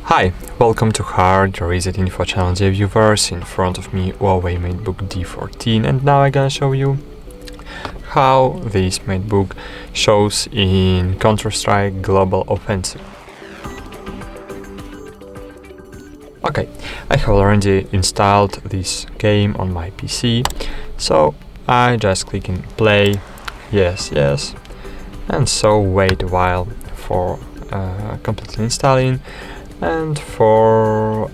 Hi, welcome to HardReset.Info channel, dear viewers. In front of me Huawei Matebook D14, and now I'm gonna show you how this Matebook shows in Counter-Strike Global Offensive. Okay, I have already installed this game on my PC, so I just click in play, yes, and so wait a while for completely installing and for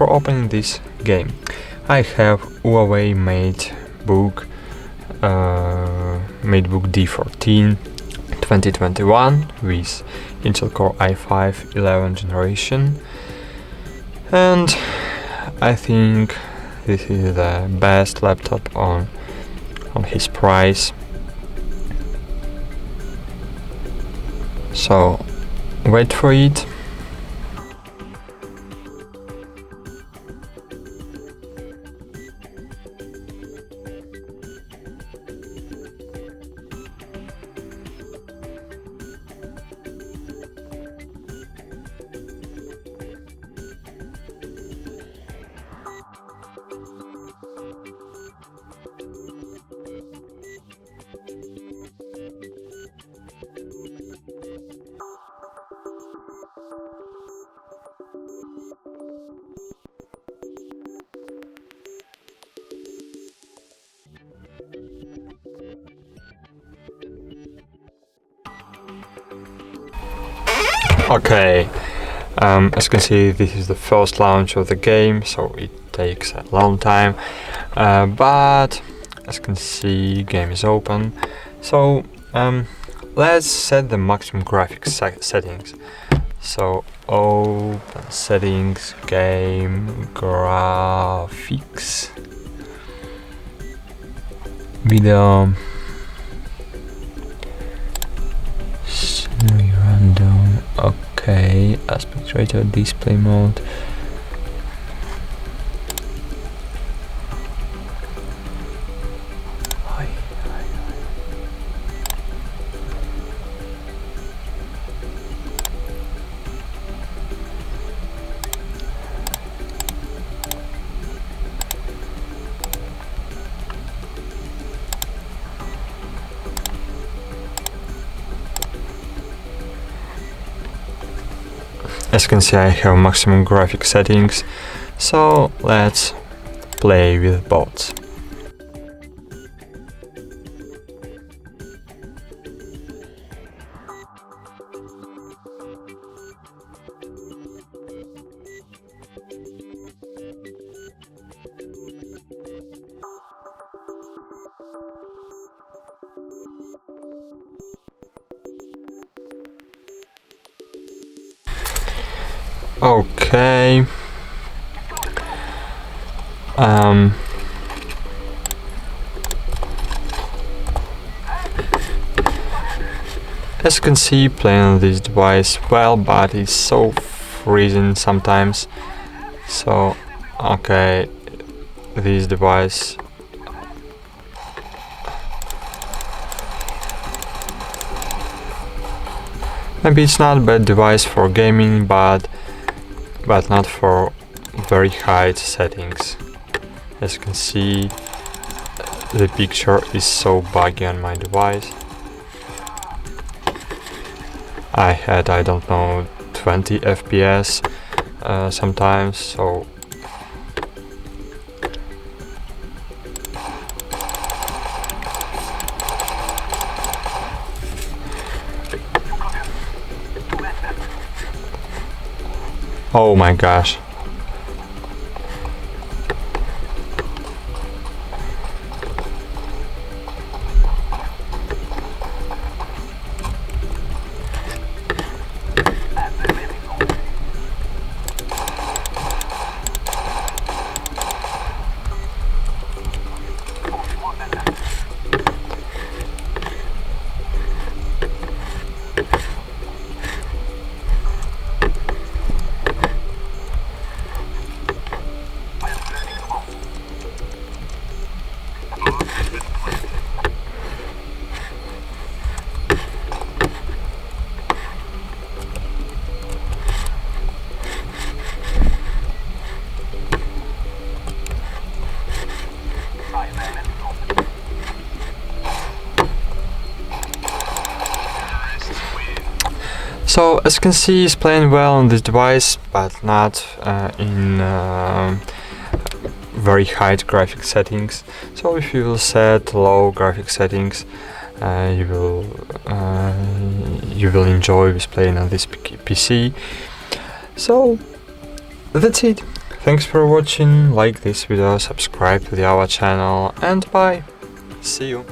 opening this game. I have Huawei Matebook D14 2021 with Intel Core i5 11th generation, and I think this is the best laptop on his price. So wait for it. Okay, as you can see, this is the first launch of the game, so it takes a long time, but as you can see, game is open. So let's set the maximum graphics settings. So open settings, game graphics, video, random, okay, aspect ratio, display mode, As you can see, I have maximum graphic settings, so let's play with bots. Okay. As you can see, playing on this device well, but it's so freezing sometimes. So, okay, this device. Maybe it's not a bad device for gaming, but not for very high settings. As you can see, the picture is so buggy on my device. I had, I don't know, 20 FPS sometimes, so oh my gosh. So as you can see, it's playing well on this device, but not in very high graphic settings. So if you will set low graphic settings, you will enjoy this playing on this PC. So that's it. Thanks for watching. Like this video, subscribe to our channel, and bye. See you.